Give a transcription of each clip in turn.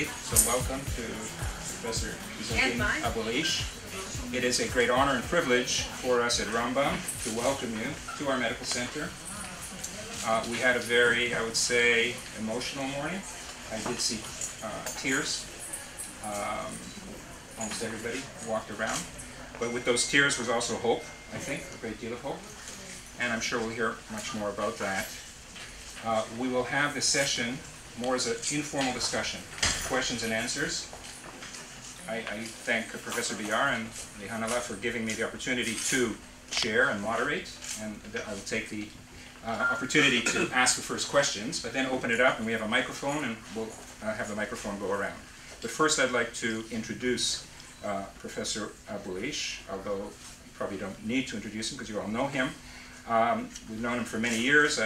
So welcome to Professor Izzeldin Abuelaish. It is a great honor and privilege for us at Rambam to welcome you to our medical center. We had a very, I would say, emotional morning. I did see tears. Almost everybody walked around. But with those tears was also hope, I think, a great deal of hope. And I'm sure we'll hear much more about that. We will have this session more as an informal discussion, questions and answers. I thank Professor Bayar and Lehanala for giving me the opportunity to chair and moderate, and I will take the opportunity to ask the first questions, but then open it up and we have a microphone and we'll have the microphone go around. But first I'd like to introduce Professor Abuelaish, although you probably don't need to introduce him because you all know him. We've known him for many years.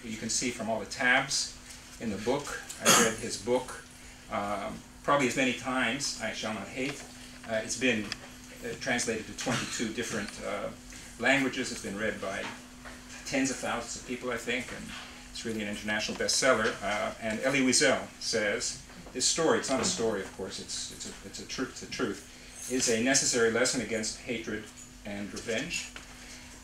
You can see from all the tabs in the book. I read his book probably as many times, I Shall Not Hate. It's been translated to 22 different languages. It's been read by tens of thousands of people, I think, and it's really an international bestseller. And Elie Wiesel says, this story, it's not a story, of course, it's a truth, is a necessary lesson against hatred and revenge.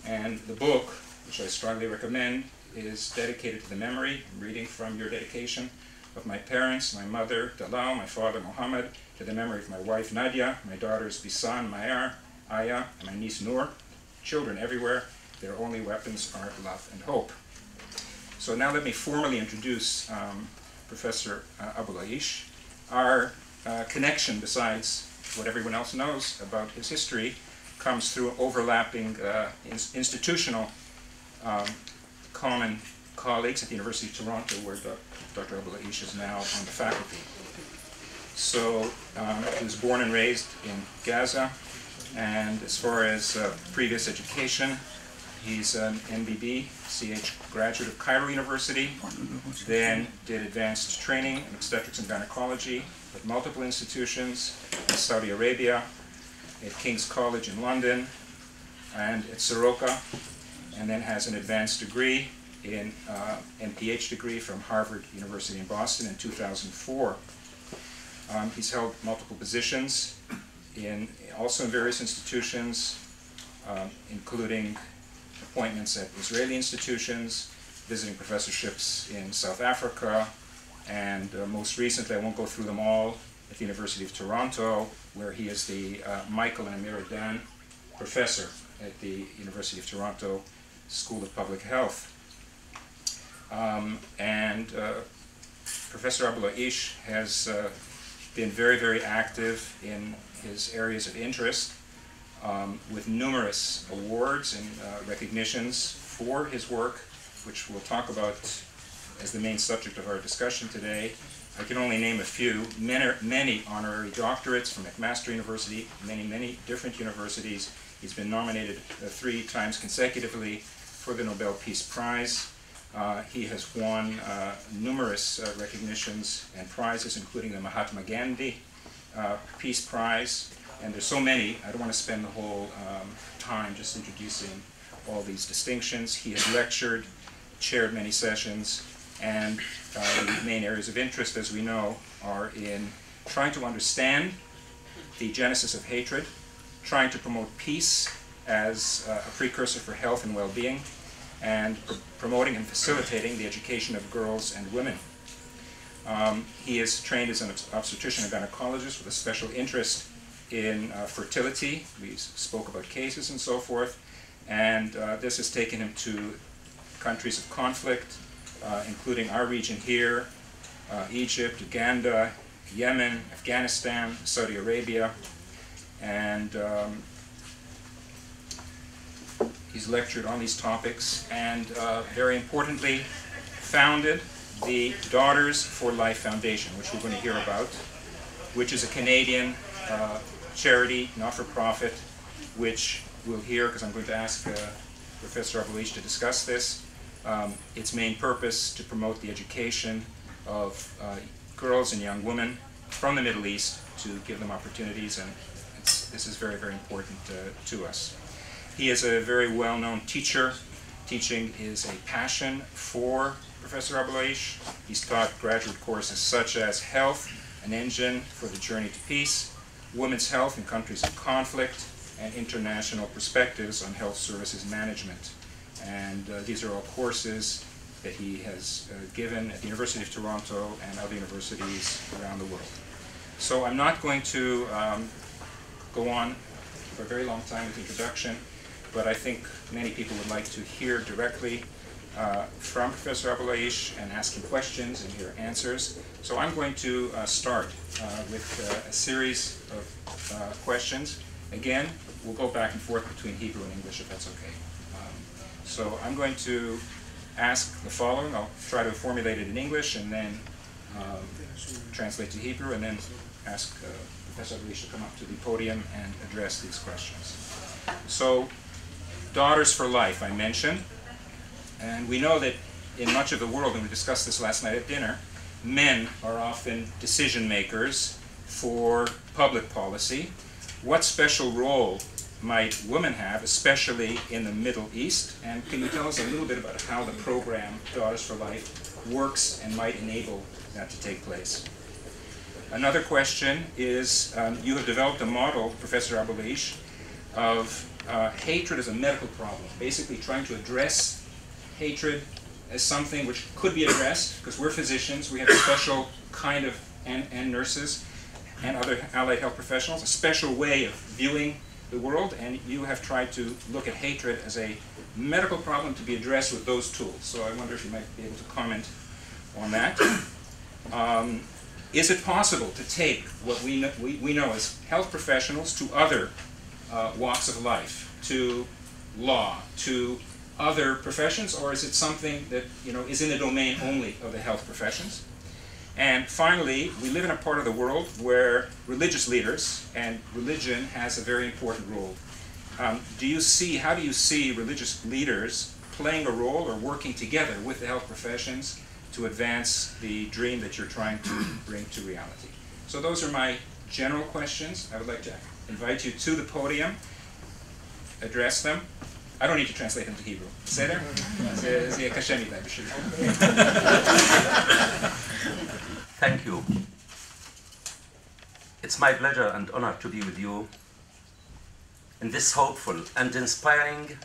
And the book, which I strongly recommend, is dedicated to the memory, I'm reading from your dedication, of my parents, my mother, Dalal, my father, Mohammed, to the memory of my wife, Nadia, my daughters, Bisan, Mayar, Aya, and my niece, Noor. Children everywhere, their only weapons are love and hope. So now let me formally introduce Professor Abuelaish. Our connection, besides what everyone else knows about his history, comes through overlapping institutional common colleagues at the University of Toronto, where Dr. Abuelaish is now on the faculty. So he was born and raised in Gaza, and as far as previous education, he's an MBB, CH graduate of Cairo University, then did advanced training in obstetrics and gynecology at multiple institutions in Saudi Arabia, at King's College in London, and at Soroka, and then has an advanced degree in MPH degree from Harvard University in Boston in 2004. He's held multiple positions also in various institutions, including appointments at Israeli institutions, visiting professorships in South Africa, and most recently, I won't go through them all, at the University of Toronto, where he is the Michael and Amira Dan professor at the University of Toronto School of Public Health. Professor Abuelaish has been very, very active in his areas of interest, with numerous awards and recognitions for his work, which we'll talk about as the main subject of our discussion today. I can only name a few. Many honorary doctorates from McMaster University, many different universities. He's been nominated 3 times consecutively for the Nobel Peace Prize. He has won numerous recognitions and prizes, including the Mahatma Gandhi Peace Prize. And there's so many, I don't want to spend the whole time just introducing all these distinctions. He has lectured, chaired many sessions, and the main areas of interest, as we know, are in trying to understand the genesis of hatred, trying to promote peace as a precursor for health and well-being, and promoting and facilitating the education of girls and women. He is trained as an obstetrician and gynecologist with a special interest in fertility. We spoke about cases and so forth, and this has taken him to countries of conflict, including our region here, Egypt, Uganda, Yemen, Afghanistan, Saudi Arabia, and he's lectured on these topics, and very importantly, founded the Daughters for Life Foundation, which we're going to hear about, which is a Canadian charity, not-for-profit, which we'll hear, because I'm going to ask Professor Abuelaish to discuss this. Its main purpose to promote the education of girls and young women from the Middle East, to give them opportunities, and this is very, very important to us. He is a very well-known teacher. Teaching is a passion for Professor Abuelaish. He's taught graduate courses such as health, an engine for the journey to peace, women's health in countries of conflict, and international perspectives on health services management. And these are all courses that he has given at the University of Toronto and other universities around the world. So I'm not going to go on for a very long time with the introduction, but I think many people would like to hear directly from Professor Abuelaish and ask him questions and hear answers. So I'm going to start with a series of questions. Again, we'll go back and forth between Hebrew and English if that's okay. So I'm going to ask the following. I'll try to formulate it in English and then translate to Hebrew, and then ask Professor Abuelaish to come up to the podium and address these questions. So, Daughters for Life, I mentioned. And we know that in much of the world, and we discussed this last night at dinner, men are often decision makers for public policy. What special role might women have, especially in the Middle East? And can you tell us a little bit about how the program Daughters for Life works and might enable that to take place? Another question is, you have developed a model, Professor Abuelaish, of hatred as a medical problem, basically trying to address hatred as something which could be addressed, because we're physicians, we have a special kind of, and nurses and other allied health professionals, a special way of viewing the world, and you have tried to look at hatred as a medical problem to be addressed with those tools. So I wonder if you might be able to comment on that. Is it possible to take what we know as health professionals to other walks of life, to law, to other professions, or is it something that is in the domain only of the health professions? And finally, we live in a part of the world where religious leaders and religion has a very important role. How do you see religious leaders playing a role or working together with the health professions to advance the dream that you're trying to bring to reality? So those are my general questions. I would like to invite you to the podium, address them. I don't need to translate them to Hebrew. בסדר? זה יהיה קשה מדי בשבילי. Thank you. It's my pleasure and honor to be with you in this hopeful and inspiring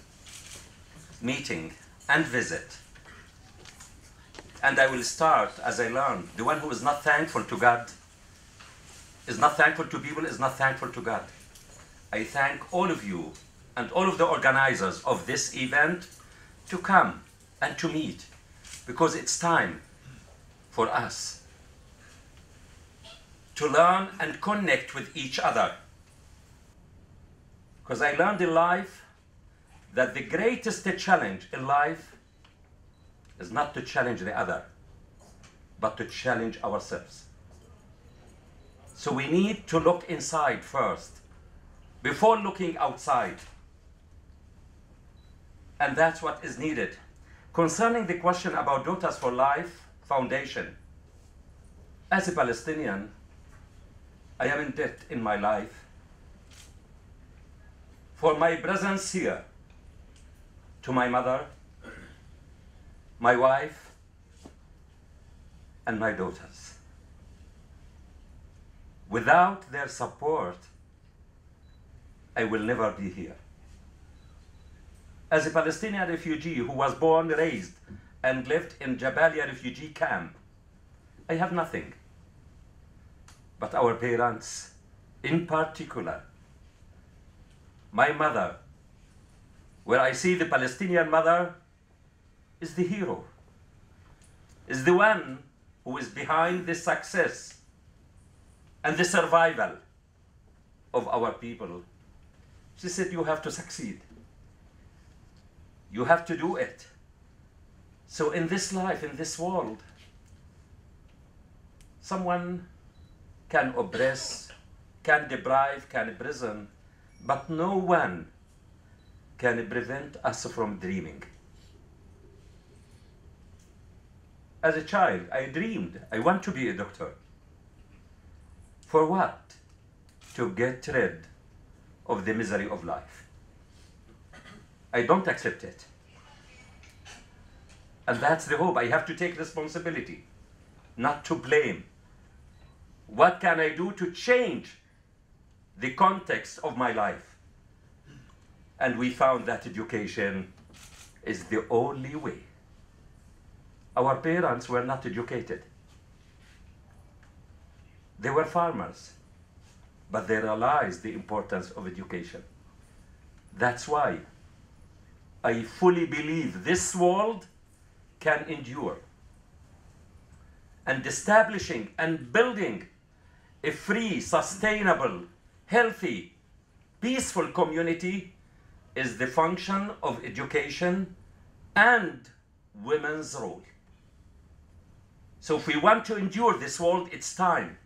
meeting and visit. And I will start as I learned. The one who is not thankful to God, is not thankful to people, is not thankful to God. I thank all of you and all of the organizers of this event to come and to meet, because it's time for us to learn and connect with each other. Because I learned in life that the greatest challenge in life is not to challenge the other, but to challenge ourselves. So we need to look inside first, before looking outside. And that's what is needed. Concerning the question about Daughters for Life Foundation, as a Palestinian, I am in debt in my life for my presence here to my mother, my wife, and my daughters. Without their support, I will never be here. As a Palestinian refugee who was born, raised, and lived in Jabalia refugee camp, I have nothing. But our parents, in particular, my mother, where I see the Palestinian mother, is the hero, is the one who is behind the success and the survival of our people. She said, you have to succeed. You have to do it. So in this life, in this world, someone can oppress, can deprive, can imprison, but no one can prevent us from dreaming. As a child, I dreamed, I want to be a doctor. For what? To get rid of the misery of life. I don't accept it. And that's the hope. I have to take responsibility, not to blame. What can I do to change the context of my life? And we found that education is the only way. Our parents were not educated. They were farmers, but they realized the importance of education. That's why I fully believe this world can endure. And establishing and building a free, sustainable, healthy, peaceful community is the function of education and women's role. So if we want to endure this world, it's time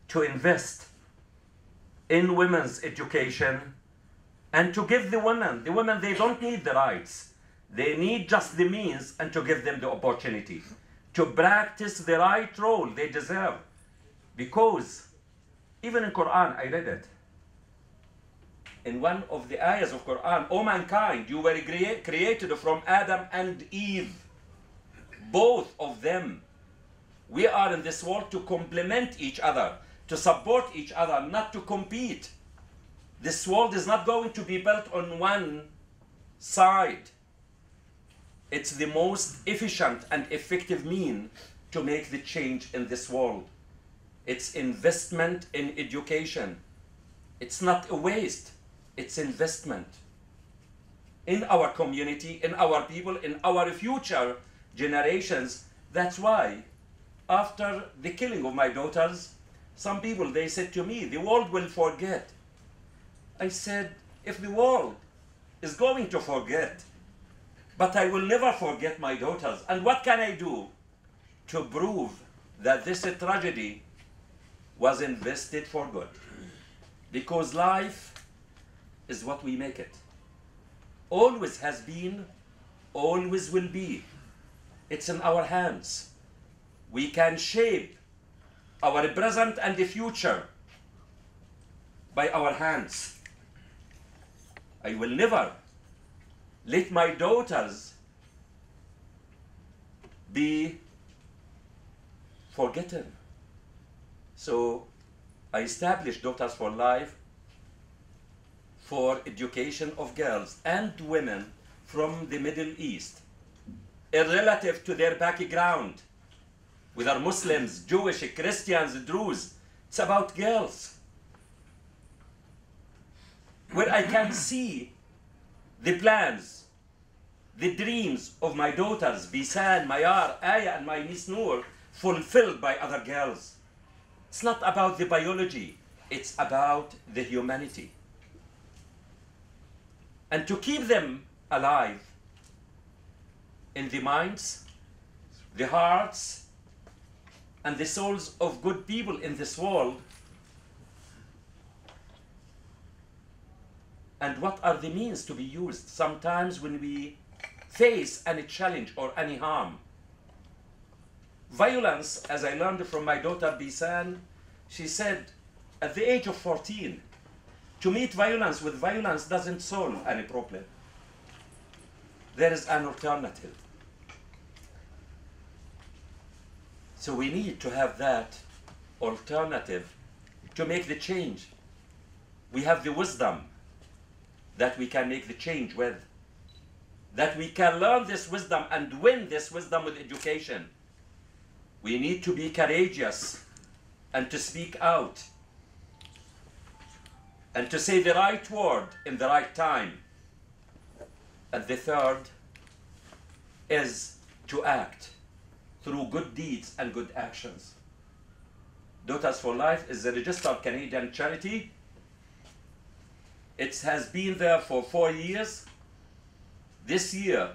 to invest in women's education and to give the women, they don't need the rights. They need just the means, and to give them the opportunity to practice the right role they deserve. Because even in Quran, I read it. In one of the ayahs of Quran, O mankind, you were created from Adam and Eve. Both of them. We are in this world to complement each other, to support each other, not to compete. This world is not going to be built on one side. It's the most efficient and effective means to make the change in this world. It's investment in education. It's not a waste. It's investment in our community, in our people, in our future generations. That's why after the killing of my daughters, some people, they said to me, the world will forget. I said, if the world is going to forget, but I will never forget my daughters. And what can I do to prove that this tragedy was invested for good? Because life is what we make it. Always has been, always will be. It's in our hands. We can shape our present and the future by our hands. I will never let my daughters be forgotten. So I established Daughters for Life for education of girls and women from the Middle East, irrelative to their background, whether Muslims, Jewish, Christians, Druze. It's about girls. Where I can see the plans, the dreams of my daughters, Bisan, Mayar, Aya, and my niece Noor, fulfilled by other girls. It's not about the biology, it's about the humanity. And to keep them alive in the minds, the hearts, and the souls of good people in this world. And what are the means to be used sometimes when we face any challenge or any harm? Violence, as I learned from my daughter Bisan, she said at the age of 14, to meet violence with violence doesn't solve any problem. There is an alternative. So we need to have that alternative to make the change. We have the wisdom that we can make the change with, that we can learn this wisdom and win this wisdom with education. We need to be courageous and to speak out and to say the right word in the right time. And the third is to act through good deeds and good actions. Daughters for Life is a registered Canadian charity. It has been there for 4 years. This year,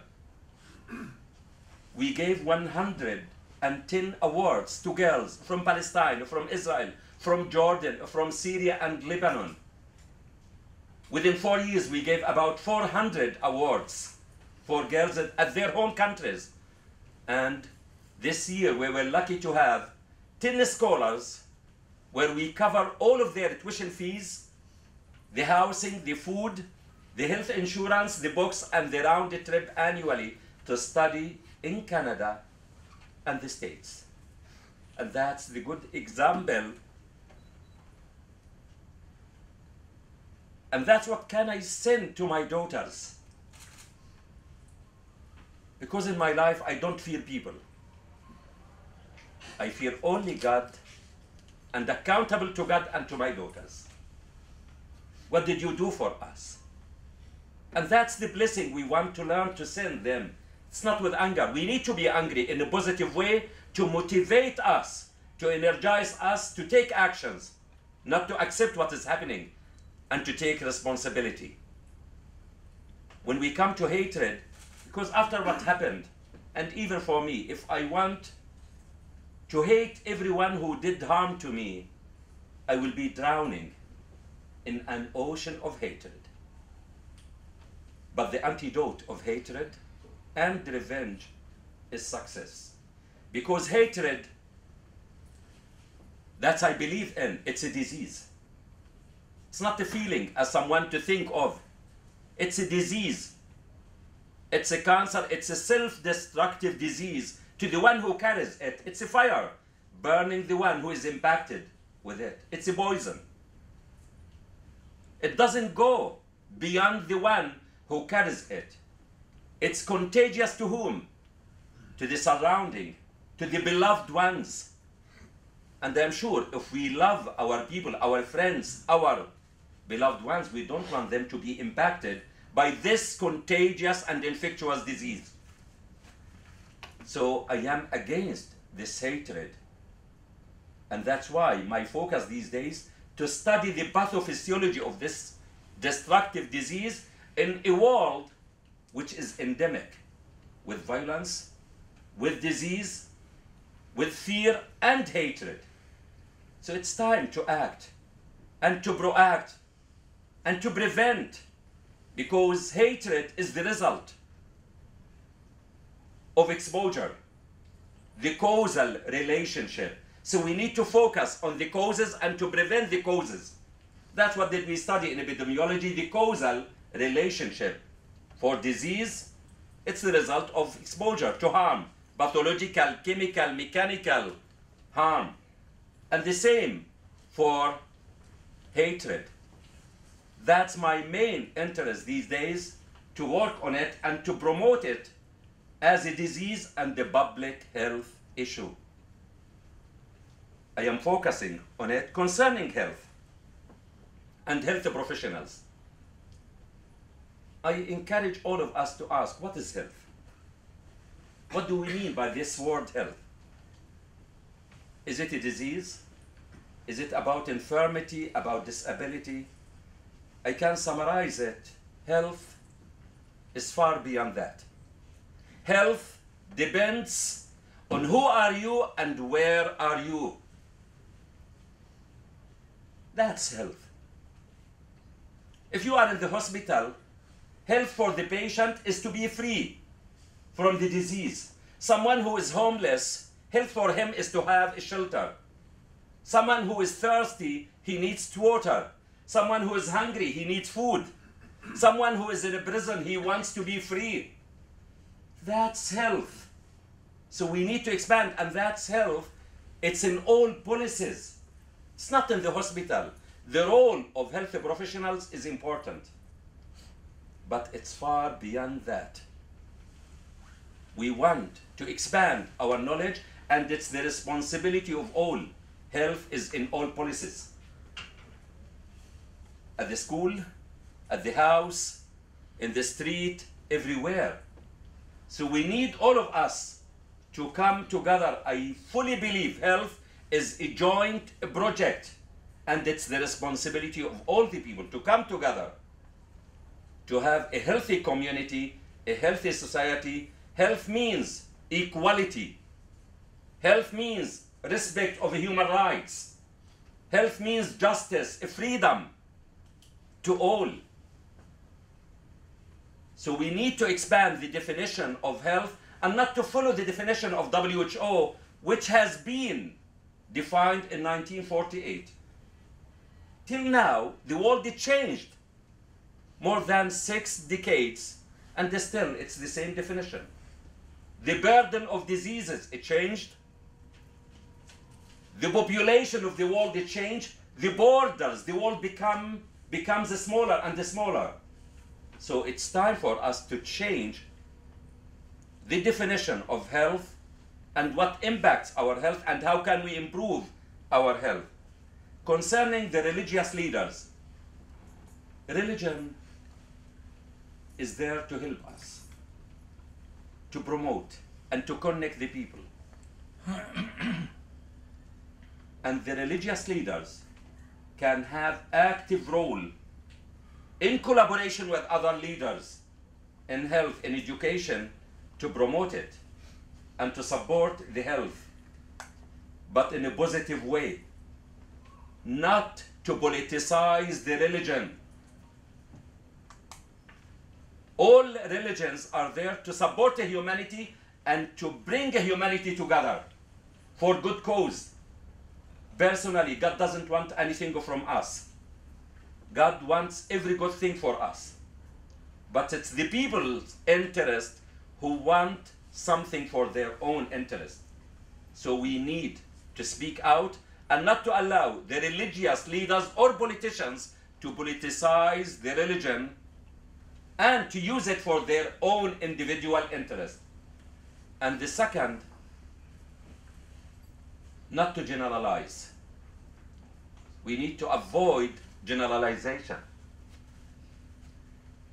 we gave 110 awards to girls from Palestine, from Israel, from Jordan, from Syria and Lebanon. Within 4 years, we gave about 400 awards for girls at their home countries. And this year, we were lucky to have 10 scholars where we cover all of their tuition fees, the housing, the food, the health insurance, the books, and the round trip annually to study in Canada and the States. And that's the good example And that's what can I send to my daughters. Because in my life, I don't fear people. I fear only God and accountable to God and to my daughters. What did you do for us? And that's the blessing we want to learn to send them. It's not with anger. We need to be angry in a positive way to motivate us, to energize us to take actions, not to accept what is happening, and to take responsibility. When we come to hatred, because after what happened, and even for me, if I want to hate everyone who did harm to me, I will be drowning in an ocean of hatred. But the antidote of hatred and revenge is success. Because hatred, that's I believe in, it's a disease. It's not a feeling as someone to think of. It's a disease. It's a cancer, it's a self-destructive disease to the one who carries it. It's a fire burning the one who is impacted with it. It's a poison. It doesn't go beyond the one who carries it. It's contagious to whom? To the surrounding, to the beloved ones. And I'm sure if we love our people, our friends, our beloved ones, we don't want them to be impacted by this contagious and infectious disease. So I am against this hatred. And that's why my focus these days to study the pathophysiology of this destructive disease in a world which is endemic with violence, with disease, with fear and hatred. So it's time to act and to proact and to prevent, because hatred is the result of exposure, the causal relationship. So we need to focus on the causes and to prevent the causes. That's what did we study in epidemiology, the causal relationship. For disease, it's the result of exposure to harm, pathological, chemical, mechanical harm. And the same for hatred. That's my main interest these days, to work on it and to promote it as a disease and a public health issue. I am focusing on it concerning health and health professionals. I encourage all of us to ask, what is health? What do we mean by this word health? Is it a disease? Is it about infirmity, about disability? I can summarize it. Health is far beyond that. Health depends on who are you and where are you. That's health. If you are in the hospital, health for the patient is to be free from the disease. Someone who is homeless, health for him is to have a shelter. Someone who is thirsty, he needs water. Someone who is hungry, he needs food. Someone who is in a prison, he wants to be free. That's health. So we need to expand, and that's health. It's in all policies. It's not in the hospital. The role of health professionals is important, but it's far beyond that. We want to expand our knowledge, and it's the responsibility of all. Health is in all policies. At the school, at the house, in the street, everywhere. So we need all of us to come together. I fully believe health is a joint project, and it's the responsibility of all the people to come together to have a healthy community, a healthy society. Health means equality. Health means respect of human rights. Health means justice, freedom to all. So we need to expand the definition of health and not to follow the definition of WHO, which has been defined in 1948. Till now, the world changed more than 6 decades, and still it's the same definition. The burden of diseases, it changed. The population of the world, it changed. The borders, the world became becomes smaller and smaller. So it's time for us to change the definition of health and what impacts our health and how can we improve our health. Concerning the religious leaders, religion is there to help us, to promote and to connect the people. And the religious leaders can have active role in collaboration with other leaders in health and education to promote it and to support the health, but in a positive way, not to politicize the religion. All religions are there to support the humanity and to bring humanity together for good cause. Personally, God doesn't want anything from us. God wants every good thing for us. But it's the people's interest who want something for their own interest. So we need to speak out and not to allow the religious leaders or politicians to politicize the religion and to use it for their own individual interest. And the second, not to generalize. We need to avoid generalization.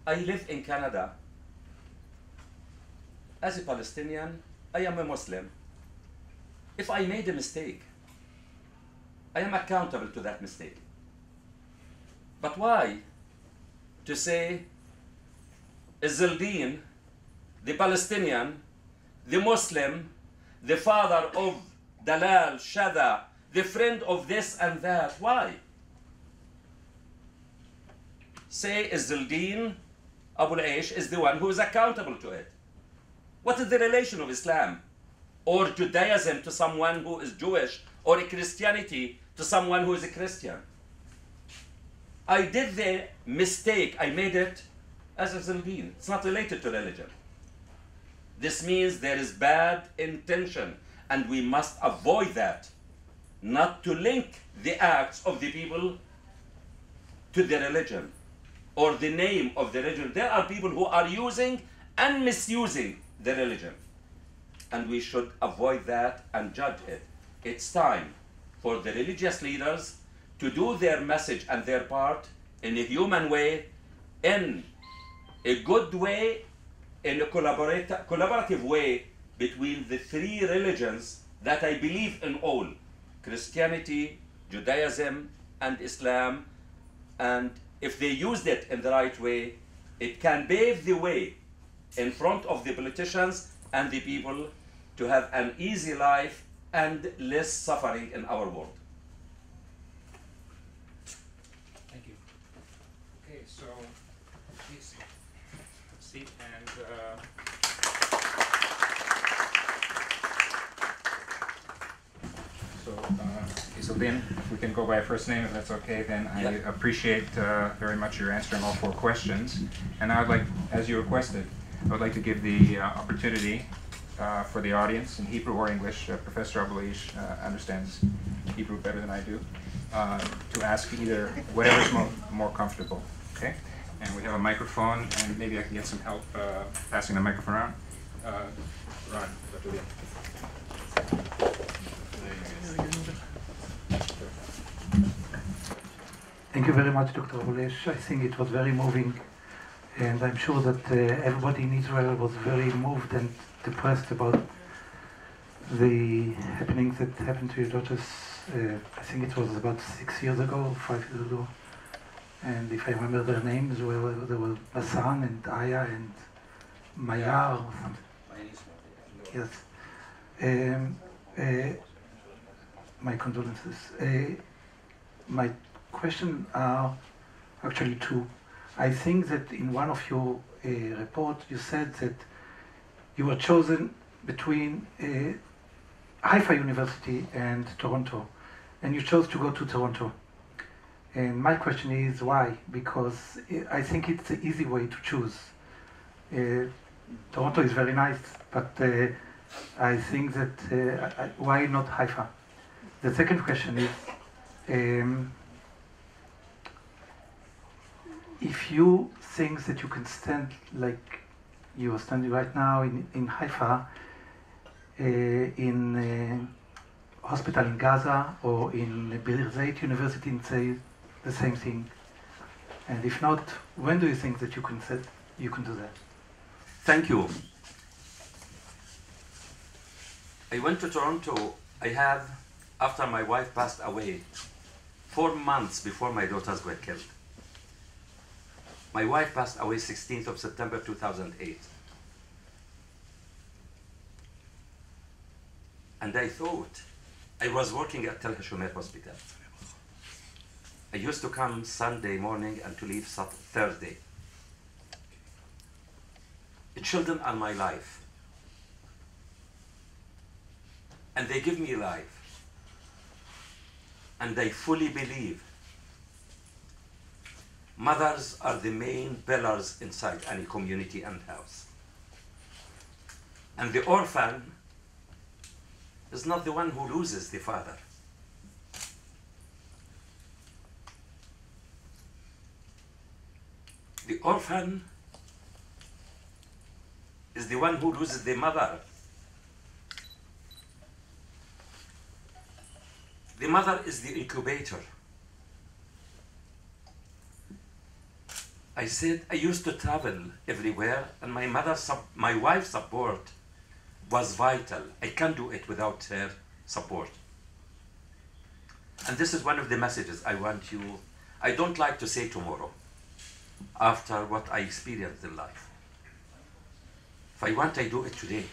I live in Canada. As a Palestinian, I am a Muslim. If I made a mistake, I am accountable to that mistake. But why to say Izzeldin, the Palestinian, the Muslim, the father of Dalal, Shada, the friend of this and that? Why? Say Izzeldin Abuelaish is the one who is accountable to it. What is the relation of Islam or Judaism to someone who is Jewish, or a Christianity to someone who is a Christian? I did the mistake, I made it as Izzeldin. It's not related to religion. This means there is bad intention, and we must avoid that, not to link the acts of the people to the religion or the name of the religion. There are people who are using and misusing the religion, and we should avoid that and judge it. It's time for the religious leaders to do their message and their part in a human way, in a good way, in a collaborative way between the three religions that I believe in all: Christianity, Judaism, and Islam. And if they used it in the right way, it can pave the way in front of the politicians and the people to have an easy life and less suffering in our world. Thank you. Okay, so please have a seat, and Izzeldin, if we can go by first name, if that's okay, then I appreciate very much your answering all four questions. And I would like, as you requested, I would like to give the opportunity for the audience in Hebrew or English. Professor Abu-Al'Ish understands Hebrew better than I do, to ask either whatever is more comfortable. Okay? And we have a microphone, and maybe I can get some help passing the microphone around. Ron, Thank you very much, Dr. Abuelaish. I think it was very moving, and I'm sure that everybody in Israel was very moved and depressed about the happenings that happened to your daughters. I think it was about 6 years ago, 5 years ago. And if I remember their names, well, there were Basan and Aya and Maya or something. Yes. My condolences. My questions are actually two. I think that in one of your reports you said that you were chosen between חיפה University and Toronto, and you chose to go to Toronto. And my question is why? Because I think it's the easy way to choose. Toronto is very nice, but I think that why not חיפה? The second question is, if you think that you can stand like you are standing right now in Haifa, in a hospital in Gaza or in Bir Zayt University and say the same thing? And if not, when do you think that you can do that? Thank you. I went to Toronto. I have, after my wife passed away, 4 months before my daughters were killed. My wife passed away 16th of September 2008. And I thought, I was working at Tel Hashomer Hospital. I used to come Sunday morning and to leave Thursday. The children are my life. And they give me life. And I fully believe mothers are the main pillars inside any community and house. And the orphan is not the one who loses the father. The orphan is the one who loses the mother. The mother is the incubator. I said I used to travel everywhere, and my wife's support was vital. I can't do it without her support. And this is one of the messages I want you. I don't like to say tomorrow, after what I experienced in life. If I want, I do it today.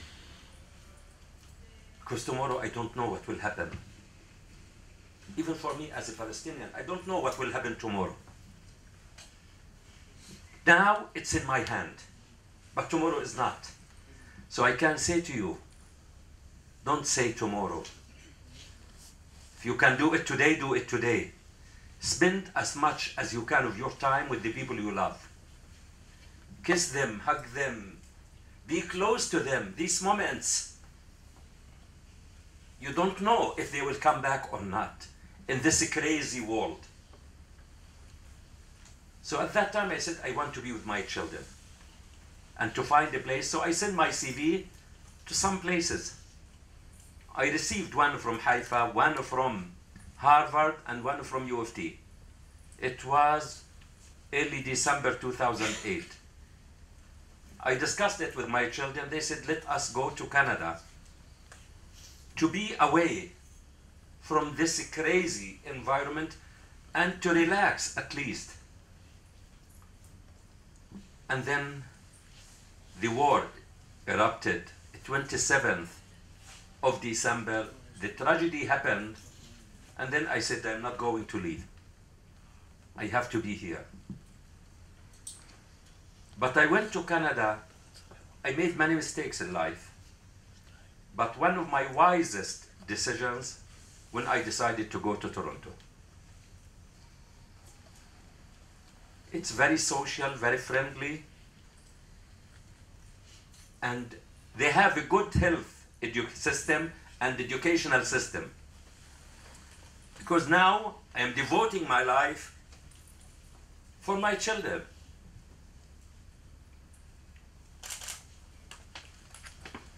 Because tomorrow I don't know what will happen. Even for me as a Palestinian, I don't know what will happen tomorrow. Now it's in my hand, but tomorrow is not. So I can say to you, don't say tomorrow. If you can do it today, do it today. Spend as much as you can of your time with the people you love. Kiss them, hug them, be close to them. These moments, you don't know if they will come back or not in this crazy world. So at that time I said, I want to be with my children and to find a place. So I sent my CV to some places. I received one from Haifa, one from Harvard, and one from U of T. It was early December 2008. I discussed it with my children. They said, let us go to Canada to be away from this crazy environment and to relax at least. And then the war erupted, 27th of December. The tragedy happened, and then I said, I'm not going to leave. I have to be here. But I went to Canada. I made many mistakes in life. But one of my wisest decisions when I decided to go to Toronto. It's very social, very friendly, and they have a good health system and educational system. Because now I am devoting my life for my children.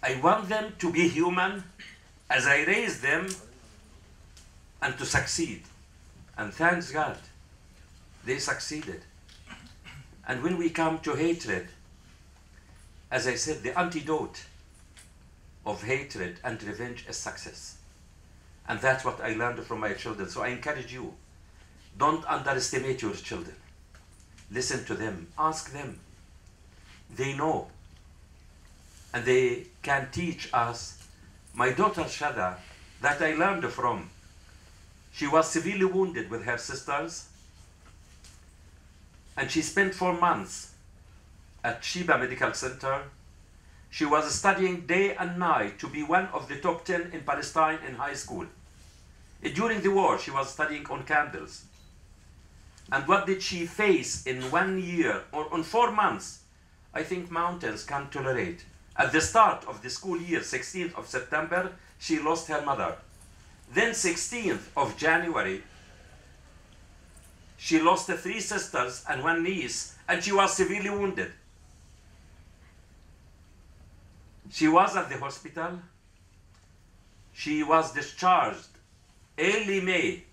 I want them to be human as I raise them and to succeed. And thanks God, they succeeded. And when we come to hatred, as I said, the antidote of hatred and revenge is success. And that's what I learned from my children. So I encourage you, don't underestimate your children. Listen to them, ask them. They know. And they can teach us. My daughter Shada, that I learned from, she was severely wounded with her sisters, and she spent 4 months at Sheba Medical Center. She was studying day and night to be one of the top 10 in Palestine in high school. During the war, she was studying on candles. And what did she face in 1 year or on 4 months? I think mountains can't tolerate. At the start of the school year, 16th of September, she lost her mother. Then 16th of January, She lost 3 sisters and 1 niece, and she was severely wounded. She was at the hospital. She was discharged early May.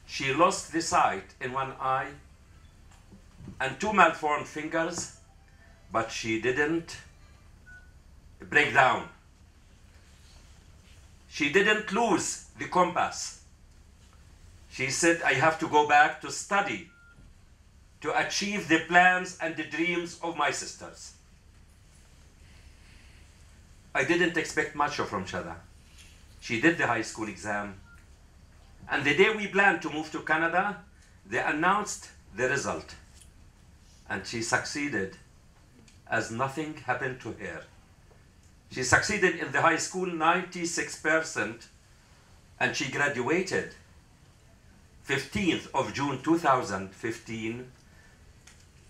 She lost the sight in 1 eye and 2 malformed fingers, but she didn't break down. She didn't lose the compass. She said, I have to go back to study to achieve the plans and the dreams of my sisters. I didn't expect much from Shada. She did the high school exam. And the day we planned to move to Canada, they announced the result. And she succeeded as nothing happened to her. She succeeded in the high school 96%, and she graduated 15th of June 2015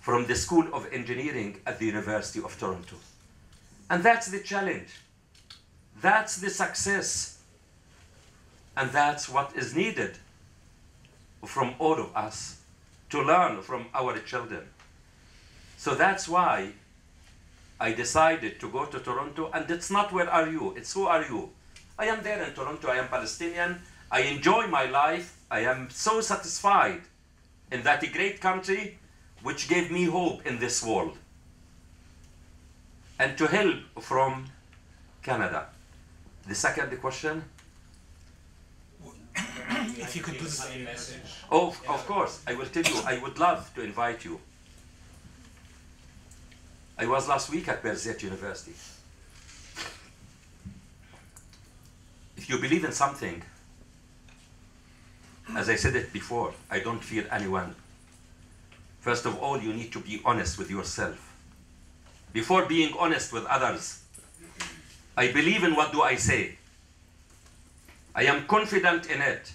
from the School of Engineering at the University of Toronto. And that's the challenge. That's the success. And that's what is needed from all of us to learn from our children. So that's why I decided to go to Toronto, and it's not where are you, it's who are you. I am there in Toronto, I am Palestinian, I enjoy my life, I am so satisfied in that great country which gave me hope in this world. And to help from Canada. The second question? If you could do the same message. Oh, of course, I will tell you, I would love to invite you. I was last week at Berzet University. If you believe in something, as I said it before, I don't fear anyone. First of all, you need to be honest with yourself. Before being honest with others, I believe in what do I say. I am confident in it.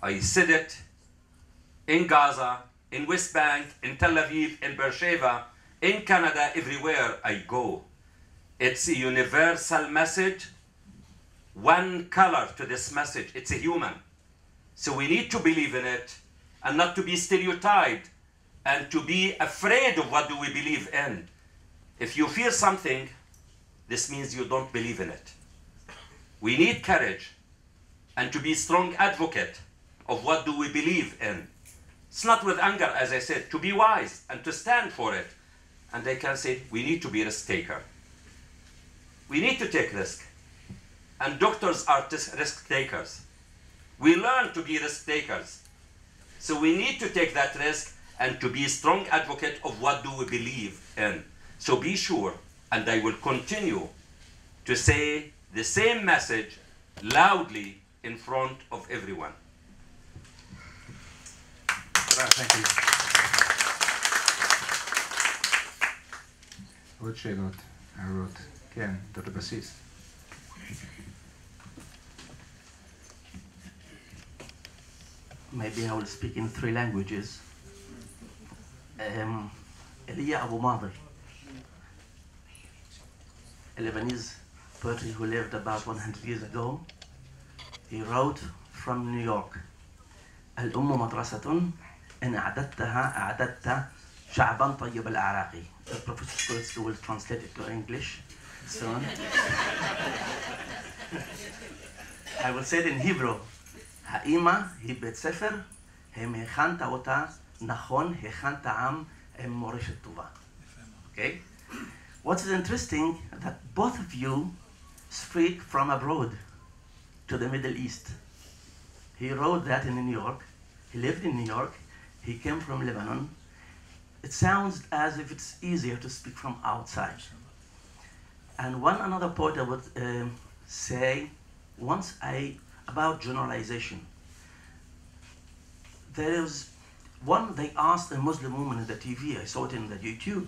I said it in Gaza, in West Bank, in Tel Aviv, in Beersheba, in Canada, everywhere I go. It's a universal message, one color to this message. It's a human. So we need to believe in it and not to be stereotyped and to be afraid of what do we believe in. If you fear something, this means you don't believe in it. We need courage and to be strong advocate of what do we believe in. It's not with anger, as I said, to be wise and to stand for it. And I can say, we need to be risk taker. We need to take risk. And doctors are risk takers. We learn to be risk takers. So we need to take that risk and to be a strong advocate of what do we believe in. So be sure, and I will continue to say the same message loudly in front of everyone. Thank you. עוד שאלות, הערות. כן, ד"ר בסיס. Maybe I will speak in 3 languages. Elia Abu Madr, a Lebanese poet who lived about 100 years ago, he wrote from New York, الأم مدرسة إن أعددتها أعددت شعبا طيب الأعراق. The Professor will translate it to English soon. I will say it in Hebrew. האמא היא בית ספר, הם הכנת אותה, נכון, הכנת עם עם מורשת טובה. Okay? What is interesting that both of you speak from abroad to the Middle East. He wrote that in New York. He lived in New York. He came from Lebanon. It sounds as if it's easier to speak from outside. And one another point I would say, about generalization. There is one, they asked a Muslim woman in the TV, I saw it in the YouTube.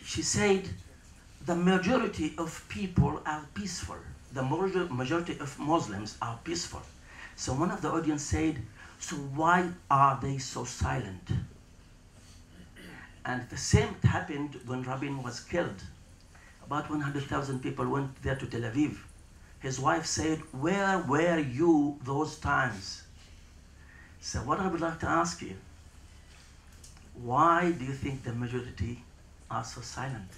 She said, the majority of people are peaceful. The majority of Muslims are peaceful. So one of the audience said, so why are they so silent? And the same happened when Rabin was killed. About 100,000 people went there to Tel Aviv. His wife said, where were you those times? So what I would like to ask you, why do you think the majority are so silent?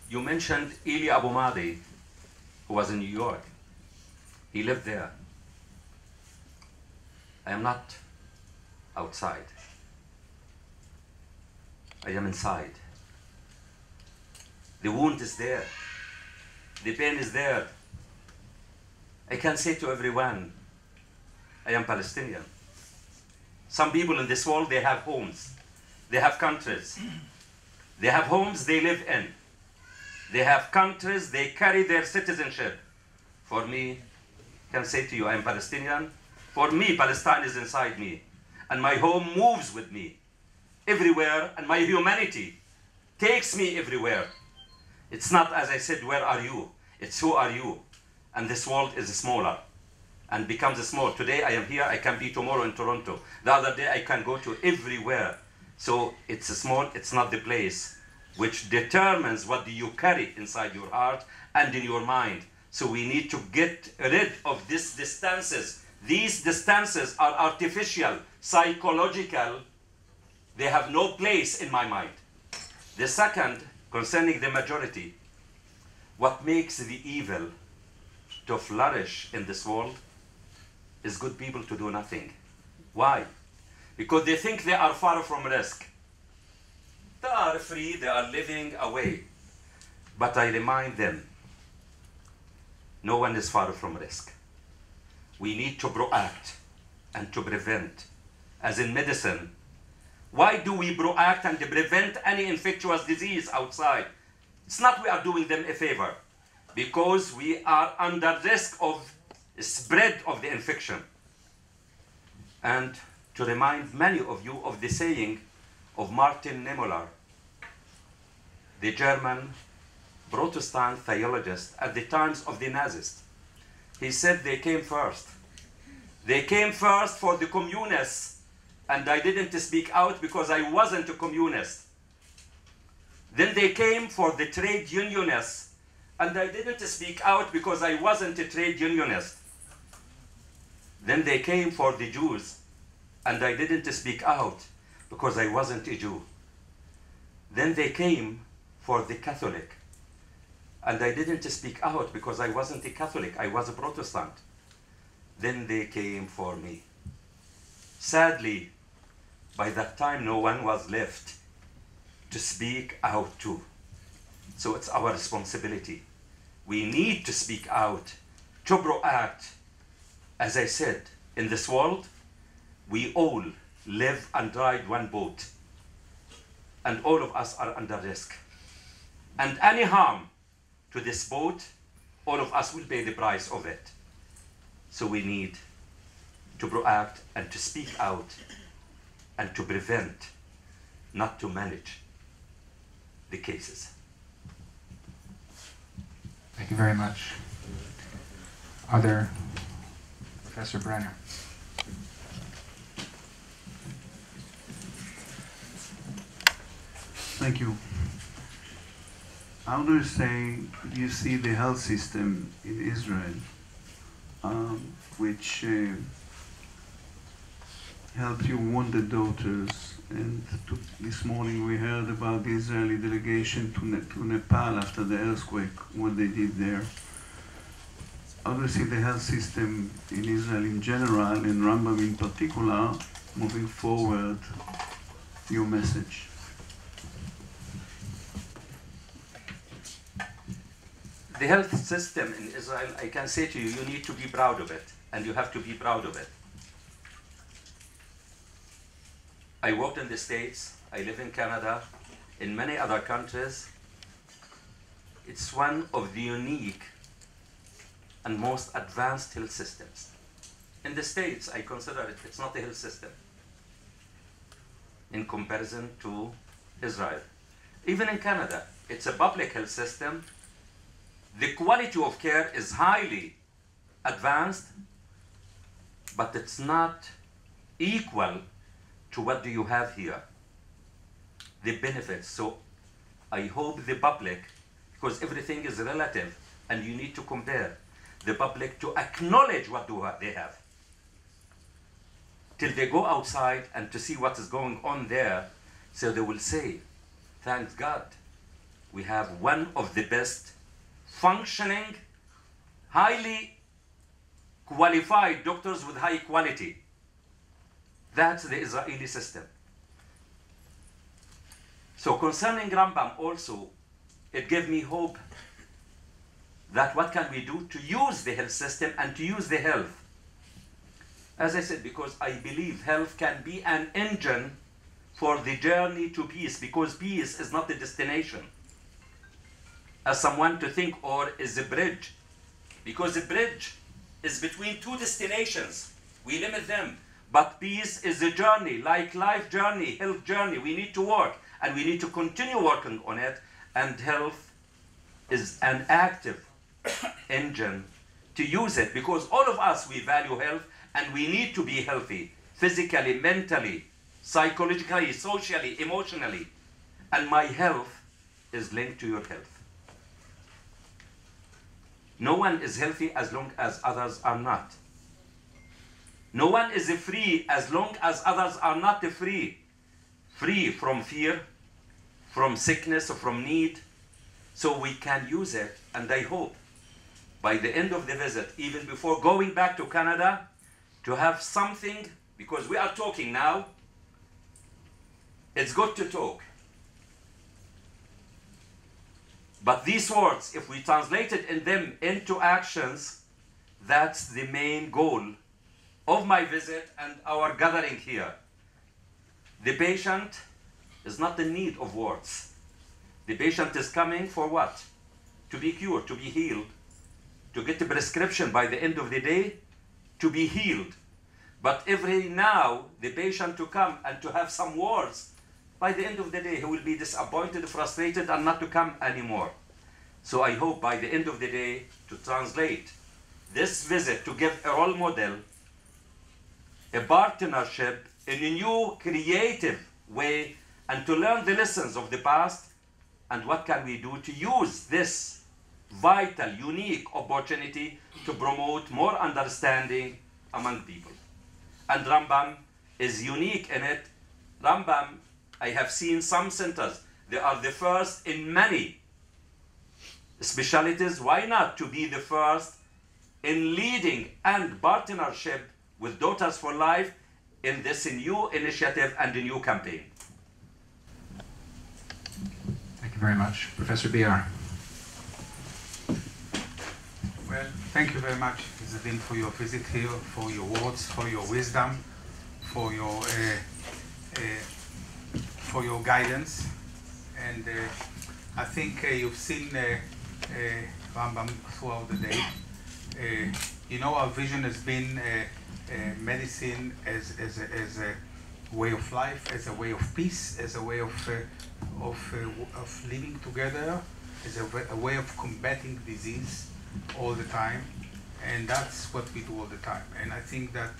You mentioned Ili Abu Madi, who was in New York. He lived there. I am not outside. I am inside. The wound is there. The pain is there. I can say to everyone, I am Palestinian. Some people in this world, they have homes. They have countries. They have homes they live in. They have countries, they carry their citizenship. For me, I can say to you, I am Palestinian. For me, Palestine is inside me. And my home moves with me everywhere, and my humanity takes me everywhere. It's not, as I said, where are you? It's who are you? And this world is smaller and becomes small. Today I am here, I can be tomorrow in Toronto. The other day I can go to everywhere. So it's small, it's not the place which determines what do you carry inside your heart and in your mind. So we need to get rid of these distances. These distances are artificial, psychological. They have no place in my mind. The second, concerning the majority, what makes the evil to flourish in this world is good people to do nothing. Why? Because they think they are far from risk. They are free, they are living away. But I remind them, no one is far from risk. We need to proact and to prevent. As in medicine, why do we proact and prevent any infectious disease outside? It's not we are doing them a favor, because we are under risk of spread of the infection. And to remind many of you of the saying of Martin Niemöller, the German Protestant theologist at the times of the Nazis. He said they came first. They came first for the communists, and I didn't speak out because I wasn't a communist. Then they came for the trade unionists, and I didn't speak out because I wasn't a trade unionist. Then they came for the Jews, and I didn't speak out because I wasn't a Jew. Then they came for the Catholic, and I didn't speak out because I wasn't a Catholic, I was a Protestant. Then they came for me. Sadly, by that time no one was left to speak out to. So it's our responsibility. We need to speak out, to proact. As I said, in this world, we all live and ride one boat, and all of us are under risk. And any harm to this boat, all of us will pay the price of it. So we need to proact and to speak out and to prevent, not to manage the cases. Thank you very much. Other Professor Brenner. Thank you. How do you see the health system in Israel, which helped your wounded daughters? And this morning we heard about the Israeli delegation to Nepal after the earthquake, what they did there. How do you see the health system in Israel in general, and Rambam in particular, moving forward, your message? The health system in Israel, I can say to you, you need to be proud of it, and you have to be proud of it. I worked in the States, I live in Canada, in many other countries. It's one of the unique and most advanced health systems. In the States, I consider it's not a health system in comparison to Israel. Even in Canada, it's a public health system. The quality of care is highly advanced, but it's not equal to what do you have here, the benefits. So I hope the public, because everything is relative and you need to compare. the public to acknowledge what they have. Till they go outside and to see what is going on there, so they will say, thank God, we have one of the best functioning, highly qualified doctors with high quality. That's the Israeli system. So concerning Rambam also, it gave me hope that what can we do to use the health system and to use the health. As I said, because I believe health can be an engine for the journey to peace, because peace is not the destination, as someone to think, or is a bridge, because the bridge is between two destinations. We limit them, but peace is a journey, like life journey, health journey. We need to work, and we need to continue working on it, and health is an active engine to use it, because all of us, we value health, and we need to be healthy, physically, mentally, psychologically, socially, emotionally. And my health is linked to your health. No one is healthy as long as others are not. No one is free as long as others are not free. Free from fear, from sickness, or from need. So we can use it, and I hope by the end of the visit, even before going back to Canada, to have something, because we are talking now. It's good to talk. But these words, if we translated in them into actions, that's the main goal of my visit and our gathering here. The patient is not in need of words. The patient is coming for what? To be cured, to be healed, to get a prescription by the end of the day, to be healed. But every now, the patient to come and to have some words, by the end of the day, he will be disappointed, frustrated, and not to come anymore. So I hope by the end of the day to translate this visit, to give a role model, a partnership in a new creative way, and to learn the lessons of the past, and what can we do to use this vital, unique opportunity to promote more understanding among people. And Rambam is unique in it. Rambam, I have seen some centers, they are the first in many specialties. Why not to be the first in leading and partnership with Daughters for Life in this new initiative and a new campaign? Thank you very much. Professor BR. Well, thank you very much, Izzeldin, for your visit here, for your words, for your wisdom, for your guidance. And I think you've seen Rambam throughout the day. You know, our vision has been medicine as a way of life, as a way of peace, as a way of living together, as a way of combating disease all the time, and that's what we do all the time. And I think that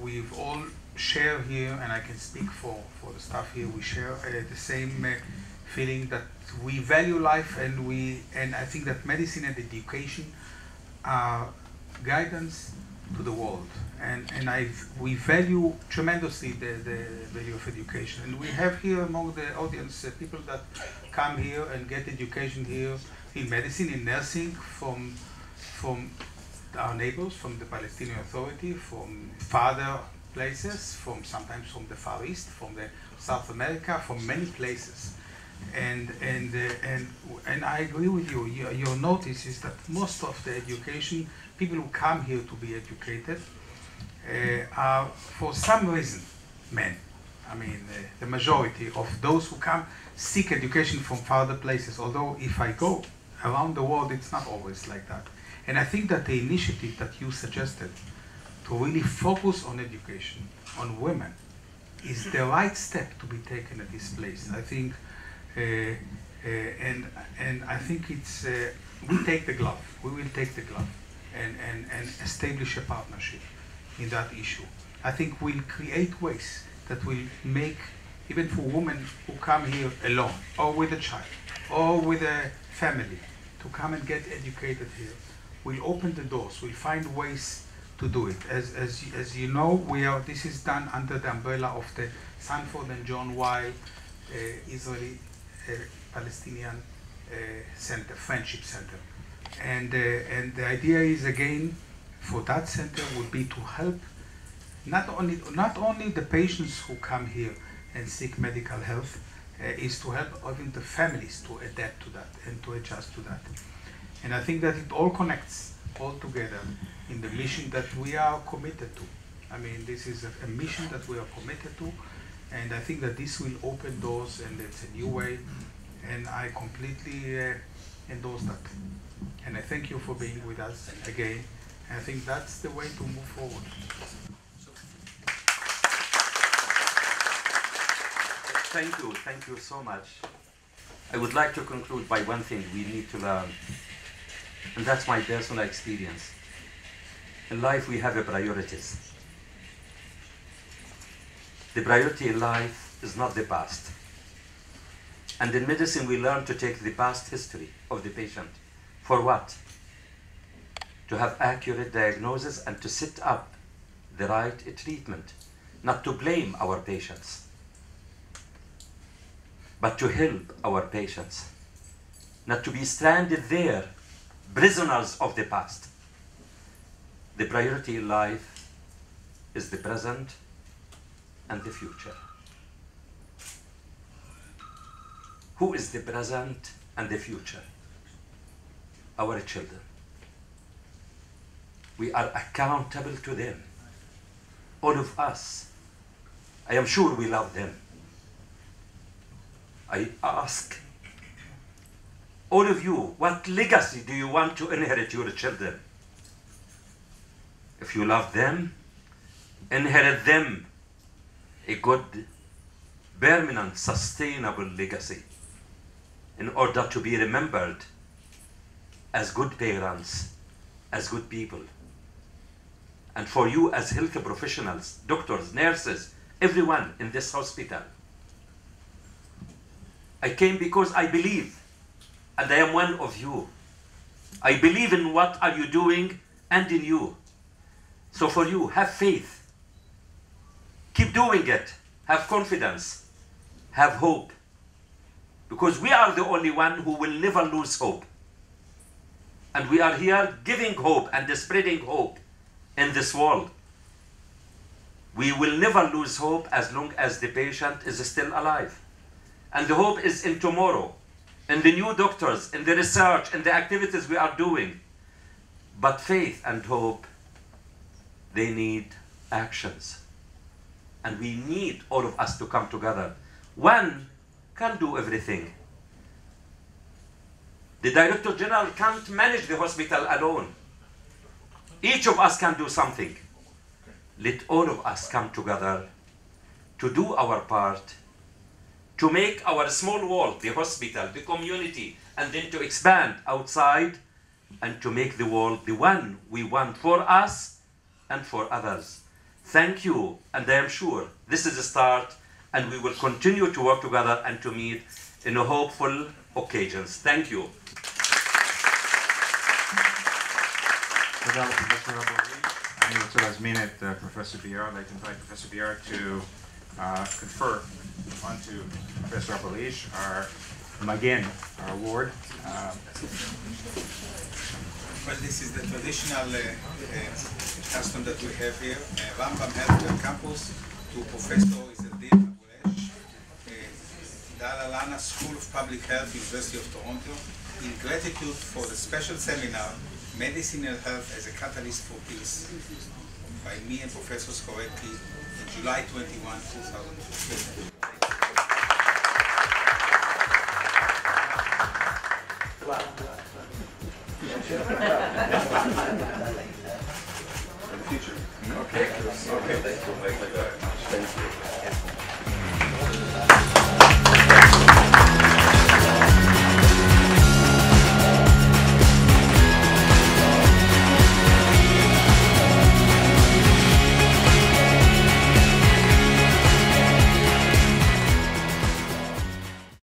we've all share here, and I can speak for the staff here, we share the same feeling that we value life, and I think that medicine and education are guidance to the world, and we value tremendously the value of education. And we have here among the audience people that come here and get education here in medicine, in nursing, from our neighbors, from the Palestinian Authority, from farther places, sometimes from the Far East, from the South America, from many places. And I agree with you. Your notice is that most of the education, people who come here to be educated, are for some reason men. I mean, the majority of those who come seek education from farther places, although if I go around the world, it's not always like that. And I think that the initiative that you suggested to really focus on education, on women, is the right step to be taken at this place. I think, and I think it's, we take the glove, we will take the glove and establish a partnership in that issue. I think we'll create ways that will make, even for women who come here alone, or with a child, or with a family, to come and get educated here, we'll open the doors, we'll find ways to do it. As you know, this is done under the umbrella of the Sanford and John Weil Israeli-Palestinian Center, Friendship Center. And the idea is, again, for that center would be to help not only the patients who come here and seek medical health, is to help even the families to adapt to that and to adjust to that. And I think that it all connects all together in the mission that we are committed to. I mean, this is a mission that we are committed to, and I think that this will open doors, and it's a new way, and I completely endorse that. And I thank you for being with us again, and I think that's the way to move forward. Thank you so much. I would like to conclude by one thing we need to learn, and that's my personal experience. In life we have priorities. The priority in life is not the past. And in medicine we learn to take the past history of the patient. For what? To have accurate diagnosis and to set up the right treatment. Not to blame our patients, but to help our patients. Not to be stranded there, prisoners of the past. The priority in life is the present and the future. Who is the present and the future? Our children. We are accountable to them. All of us. I am sure we love them. I ask all of you, what legacy do you want to inherit your children? If you love them, inherit them a good, permanent, sustainable legacy in order to be remembered as good parents, as good people. And for you as health professionals, doctors, nurses, everyone in this hospital, I came because I believe, and I am one of you. I believe in what are you doing and in you. So for you, have faith. Keep doing it. Have confidence. Have hope. Because we are the only one who will never lose hope. And we are here giving hope and spreading hope in this world. We will never lose hope as long as the patient is still alive. And the hope is in tomorrow, in the new doctors, in the research, in the activities we are doing. But faith and hope, they need actions. And we need all of us to come together. One can't do everything. The Director General can't manage the hospital alone. Each of us can do something. Let all of us come together to do our part, to make our small world, the hospital, the community, and then to expand outside and to make the world the one we want for us and for others. Thank you, and I am sure this is a start, and we will continue to work together and to meet in hopeful occasions. Thank you. תודה לפרופסור אבו-אלעיש. אני רוצה להזמין את פרופסור וייל, invite Professor Vieira to confer onto Professor Abuelaish our Magen, our award. Well, this is the traditional custom that we have here. Rambam Healthcare Campus to Professor Izzeldin Abuelaish, Dalla Lana School of Public Health, University of Toronto, in gratitude for the special seminar, Medicine and Health as a Catalyst for Peace, by me and Professor Skorecki, on July 21, 2015. Okay. Thank you very much. Thank you.